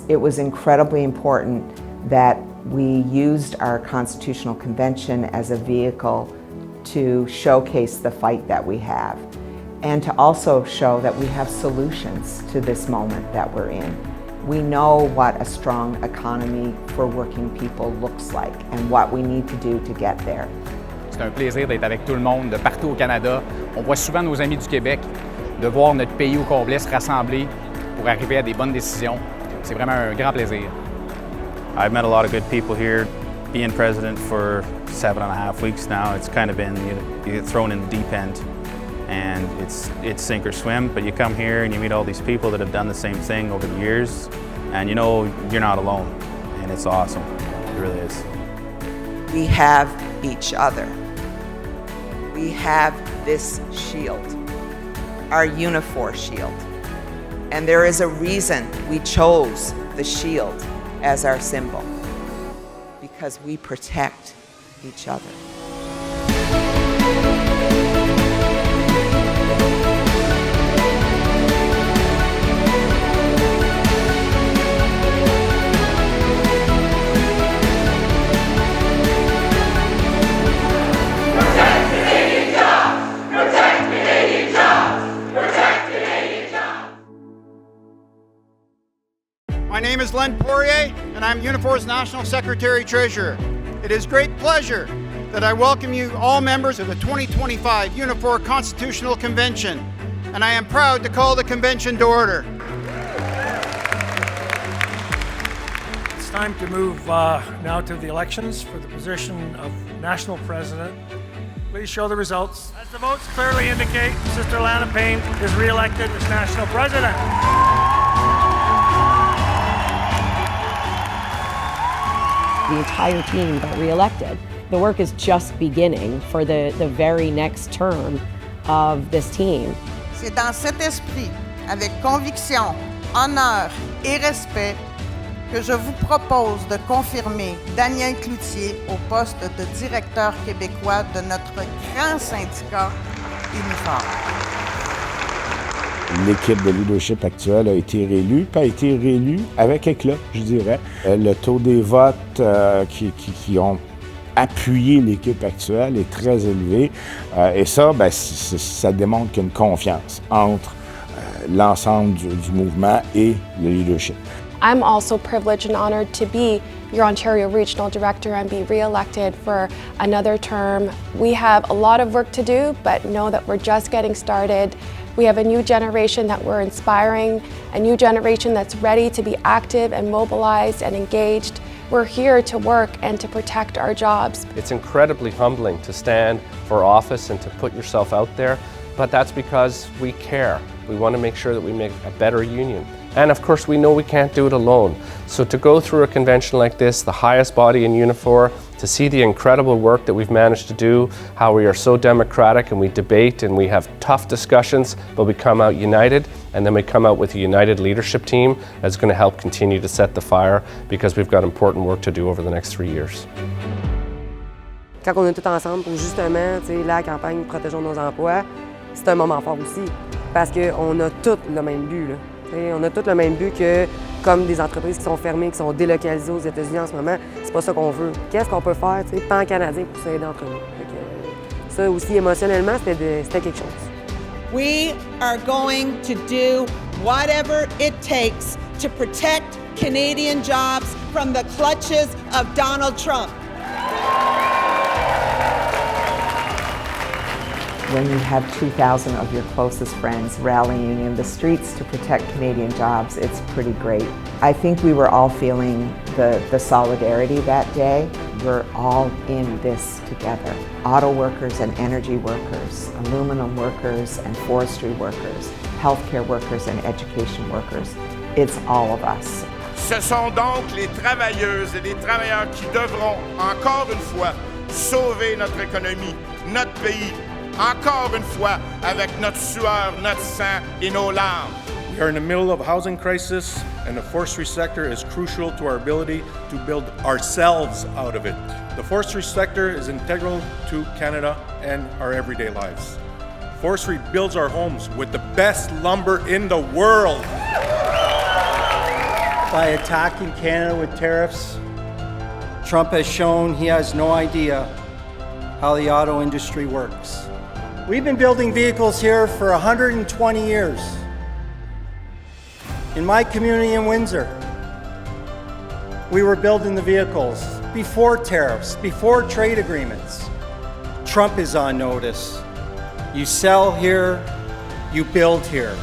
It was incredibly important that we used our Constitutional Convention as a vehicle to showcase the fight that we have and to also show that we have solutions to this moment that we're in. We know what a strong economy for working people looks like and what we need to do to get there. C'est un plaisir d'être avec tout le monde de partout au Canada. On voit souvent nos amis du Québec, de voir notre pays au complet se rassembler pour arriver à des bonnes décisions. C'est vraiment un grand plaisir. I've met a lot of good people here. Being president for 7.5 weeks now, it's kind of been, you get thrown in the deep end and it's sink or swim, but you come here and you meet all these people that have done the same thing over the years and you know you're not alone and it's awesome. It really is. We have each other. We have this shield, our Unifor shield. And there is a reason we chose the shield as our symbol, because we protect each other. My name is Len Poirier, and I'm Unifor's National Secretary-Treasurer. It is great pleasure that I welcome you all members of the 2025 Unifor Constitutional Convention, and I am proud to call the convention to order. It's time to move now to the elections for the position of National President. Please show the results. As the votes clearly indicate, Sister Lana Payne is re-elected as National President. The entire team got re-elected. The work is just beginning for the very next term of this team. C'est dans cet esprit, avec conviction, honneur et respect, que je vous propose de confirmer Daniel Cloutier au poste de directeur québécois de notre grand syndicat Unifor. L'équipe de leadership actuelle a été réélue, puis a été réélue avec éclat, je dirais. Le taux des votes qui ont appuyé l'équipe actuelle est très élevé. Et ça, ça démontre qu'il y a une confiance entre l'ensemble du mouvement et le leadership. I'm also privileged and honored to be your Ontario Regional Director and be re-elected for another term. We have a lot of work to do, but know that we're just getting started. We have a new generation that we're inspiring, a new generation that's ready to be active and mobilized and engaged. We're here to work and to protect our jobs. It's incredibly humbling to stand for office and to put yourself out there, but that's because we care. We want to make sure that we make a better union. And of course, we know we can't do it alone. So to go through a convention like this, the highest body in Unifor, to see the incredible work that we've managed to do, how we are so democratic and we debate and we have tough discussions, but we come out united, and then we come out with a united leadership team that's going to help continue to set the fire, because we've got important work to do over the next 3 years. Quand on est tous ensemble pour justement, la campagne Protégeons nos emplois, c'est un moment fort aussi, parce qu'on a tous le même but, là. On a tous le même but que, comme des entreprises qui sont fermées, qui sont délocalisées aux États-Unis en ce moment, c'est pas ça qu'on veut. Qu'est-ce qu'on peut faire, pan-canadien, pour s'aider entre nous? Ça aussi, émotionnellement, c'était quelque chose. We are going to do whatever it takes to protect Canadian jobs from the clutches of Donald Trump. When you have 2,000 of your closest friends rallying in the streets to protect Canadian jobs, it's pretty great. I think we were all feeling the solidarity that day. We're all in this together. Auto workers and energy workers, aluminum workers and forestry workers, healthcare workers and education workers. It's all of us. Ce sont donc les travailleuses et les travailleurs qui devront, encore une fois, sauver notre économie, notre pays, encore une fois, avec notre sueur, notre sang et nos larmes. We are in the middle of a housing crisis, and the forestry sector is crucial to our ability to build ourselves out of it. The forestry sector is integral to Canada and our everyday lives. Forestry builds our homes with the best lumber in the world. By attacking Canada with tariffs, Trump has shown he has no idea how the auto industry works. We've been building vehicles here for 120 years. In my community in Windsor, we were building the vehicles before tariffs, before trade agreements. Trump is on notice. You sell here, you build here.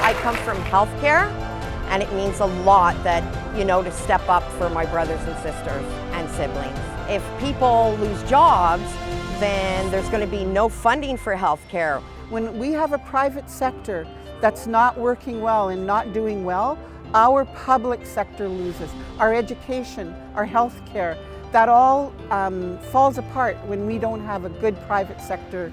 I come from healthcare, and it means a lot that, to step up for my brothers and sisters and siblings. If people lose jobs, then there's going to be no funding for healthcare. When we have a private sector that's not working well and not doing well, our public sector loses. Our education, our healthcare, that all falls apart when we don't have a good private sector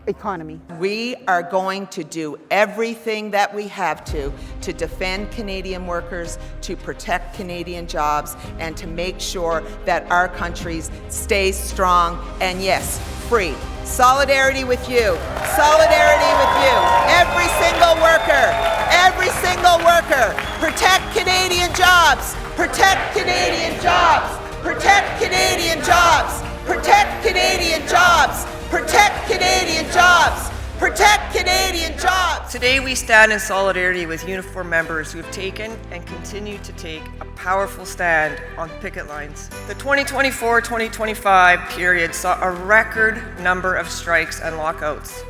economy. We are going to do everything that we have to defend Canadian workers, to protect Canadian jobs, and to make sure that our country stays strong and, yes, free. Solidarity with you. Solidarity with you. Every single worker. Every single worker. Protect Canadian jobs. Protect Canadian jobs. Protect Canadian jobs. Protect Canadian jobs. Protect Canadian jobs! Protect Canadian jobs! Today we stand in solidarity with uniformed members who have taken and continue to take a powerful stand on picket lines. The 2024-2025 period saw a record number of strikes and lockouts,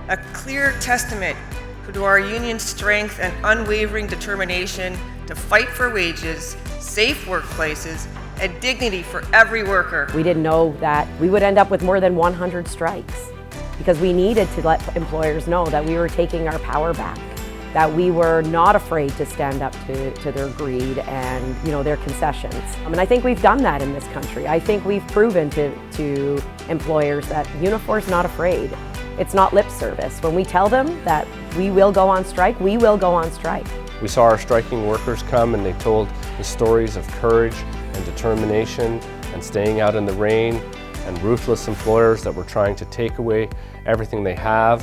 a clear testament to our union's strength and unwavering determination to fight for wages, safe workplaces, and dignity for every worker. We didn't know that we would end up with more than 100 strikes because we needed to let employers know that we were taking our power back, that we were not afraid to stand up to their greed and their concessions. And I think we've done that in this country. I think we've proven to employers that Unifor's not afraid. It's not lip service. When we tell them that we will go on strike, we will go on strike. We saw our striking workers come and they told the stories of courage and determination and staying out in the rain, and ruthless employers that were trying to take away everything they have.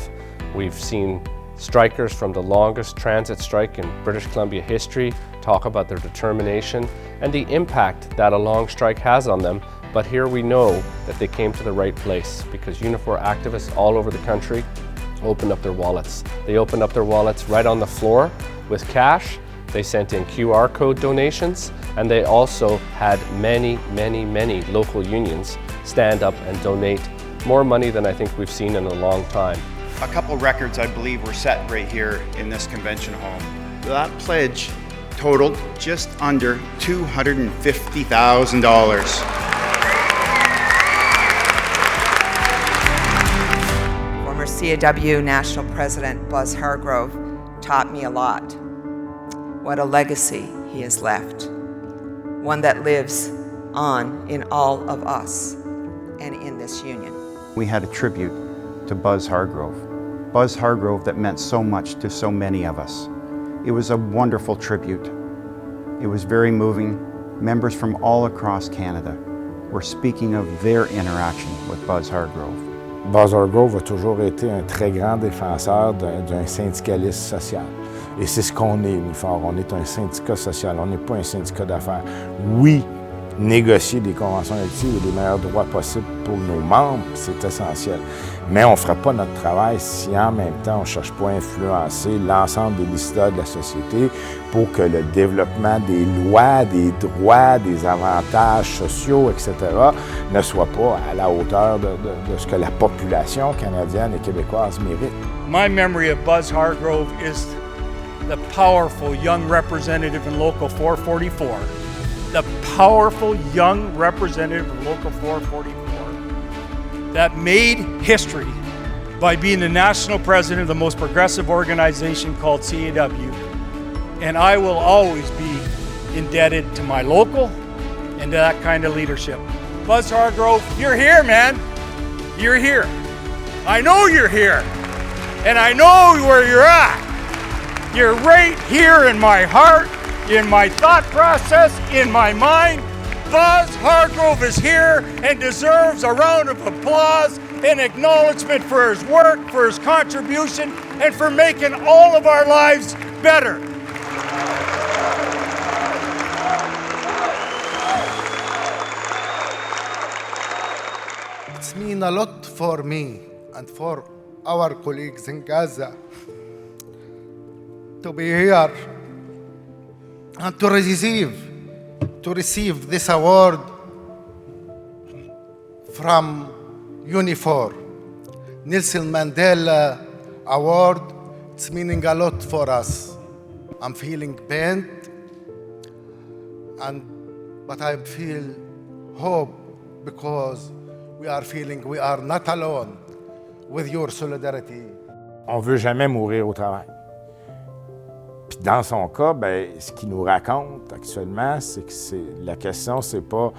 We've seen strikers from the longest transit strike in British Columbia history talk about their determination and the impact that a long strike has on them. But here we know that they came to the right place because Unifor activists all over the country opened up their wallets. They opened up their wallets right on the floor with cash. They sent in QR code donations, and they also had many local unions stand up and donate more money than I think we've seen in a long time. A couple records, I believe, were set right here in this convention hall. That pledge totaled just under $250,000. Former CAW National President Buzz Hargrove taught me a lot. What a legacy he has left. One that lives on in all of us and in this union. We had a tribute to Buzz Hargrove. Buzz Hargrove that meant so much to so many of us. It was a wonderful tribute. It was very moving. Members from all across Canada were speaking of their interaction with Buzz Hargrove. Buzz Hargrove a toujours été un très grand défenseur d'un syndicalisme social. Et c'est ce qu'on est, Unifor. On est un syndicat social, on n'est pas un syndicat d'affaires. Oui, négocier des conventions collectives et les meilleurs droits possibles pour nos membres, c'est essentiel. Mais on ne fera pas notre travail si en même temps on ne cherche pas à influencer l'ensemble des décideurs de la société pour que le développement des lois, des droits, des avantages sociaux, etc. ne soit pas à la hauteur de ce que la population canadienne et québécoise mérite. My memory of Buzz Hargrove is the powerful young representative in Local 444. The powerful young representative of Local 444 that made history by being the national president of the most progressive organization called CAW. And I will always be indebted to my local and to that kind of leadership. Buzz Hargrove, you're here, man. You're here. I know you're here. And I know where you're at. You're right here in my heart, in my thought process, in my mind. Buzz Hargrove is here and deserves a round of applause and acknowledgement for his work, for his contribution, and for making all of our lives better. It's mean a lot for me and for our colleagues in Gaza to be here and to receive this award from UNIFOR, Nelson Mandela Award. It's meaning a lot for us. I'm feeling pain, but I feel hope because we are feeling we are not alone with your solidarity. On ne veut jamais mourir au travail. Puis dans son cas, ben, ce qu'il nous raconte actuellement, c'est que la question, c'est pas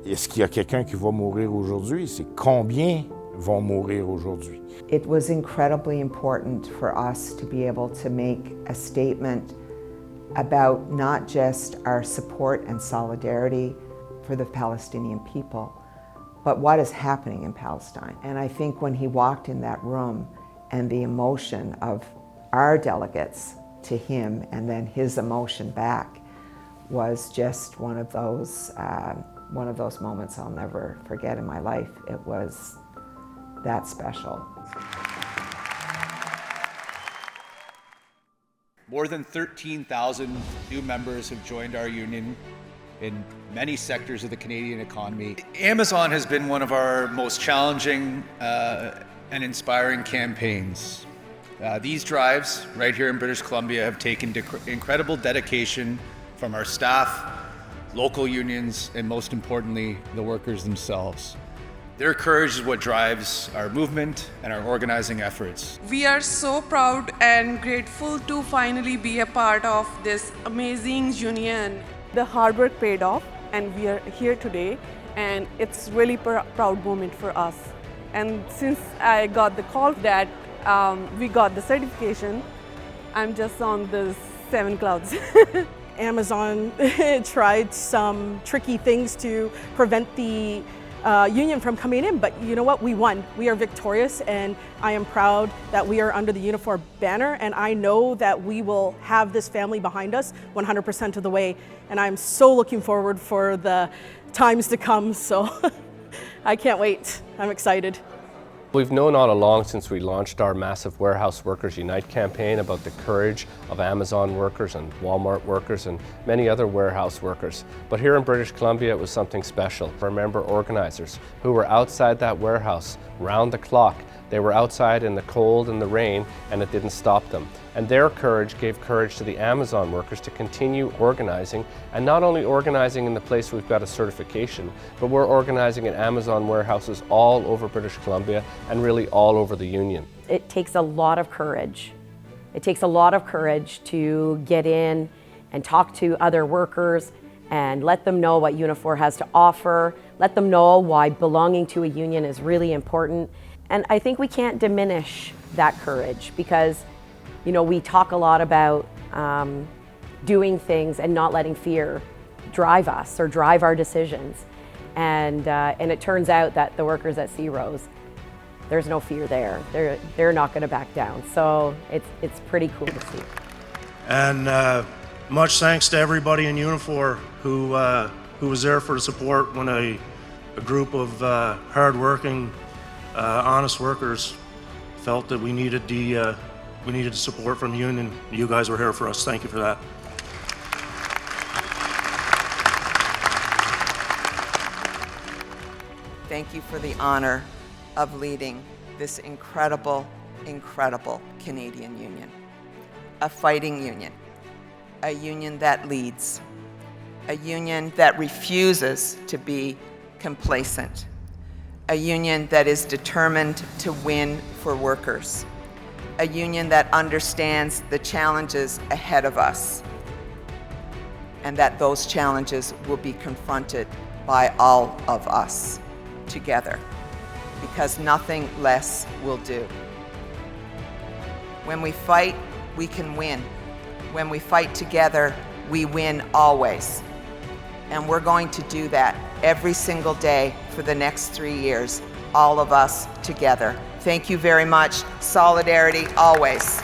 est-ce qu'il y a quelqu'un qui va mourir aujourd'hui, c'est combien vont mourir aujourd'hui. It was incredibly important for us to be able to make a statement about not just our support and solidarity for the Palestinian people, but what is happening in Palestine. And I think when he walked in that room and the emotion of our delegates to him and then his emotion back was just one of those moments I'll never forget in my life. It was that special. More than 13,000 new members have joined our union in many sectors of the Canadian economy. Amazon has been one of our most challenging and inspiring campaigns. These drives right here in British Columbia have taken incredible dedication from our staff, local unions, and most importantly, the workers themselves. Their courage is what drives our movement and our organizing efforts. We are so proud and grateful to finally be a part of this amazing union. The hard work paid off and we are here today, and it's really a proud moment for us. And since I got the call that we got the certification, I'm just on the 7 clouds. Amazon tried some tricky things to prevent the union from coming in, but you know what? We won. We are victorious, and I am proud that we are under the UNIFOR banner, and I know that we will have this family behind us 100% of the way, and I'm so looking forward for the times to come, so I can't wait. I'm excited. We've known all along since we launched our massive Warehouse Workers Unite campaign about the courage of Amazon workers and Walmart workers and many other warehouse workers. But here in British Columbia, it was something special. I remember organizers who were outside that warehouse round the clock. They were outside in the cold and the rain, and it didn't stop them. And their courage gave courage to the Amazon workers to continue organizing, and not only organizing in the place we've got a certification, but we're organizing in Amazon warehouses all over British Columbia and really all over the union. It takes a lot of courage. It takes a lot of courage to get in and talk to other workers and let them know what UNIFOR has to offer, let them know why belonging to a union is really important. And I think we can't diminish that courage because, you know, we talk a lot about doing things and not letting fear drive us or drive our decisions. And it turns out that the workers at Sea Rose, there's no fear there. They're not going to back down. So it's pretty cool to see. And much thanks to everybody in UNIFOR who was there for the support when a group of hard-working, honest workers felt that we needed the support from the union. You guys were here for us. Thank you for that. Thank you for the honor of leading this incredible, incredible Canadian union. A fighting union, a union that leads, a union that refuses to be complacent, a union that is determined to win for workers, a union that understands the challenges ahead of us, and that those challenges will be confronted by all of us together, because nothing less will do. When we fight, we can win. When we fight together, we win always. And we're going to do that every single day for the next 3 years, all of us together. Thank you very much. Solidarity always.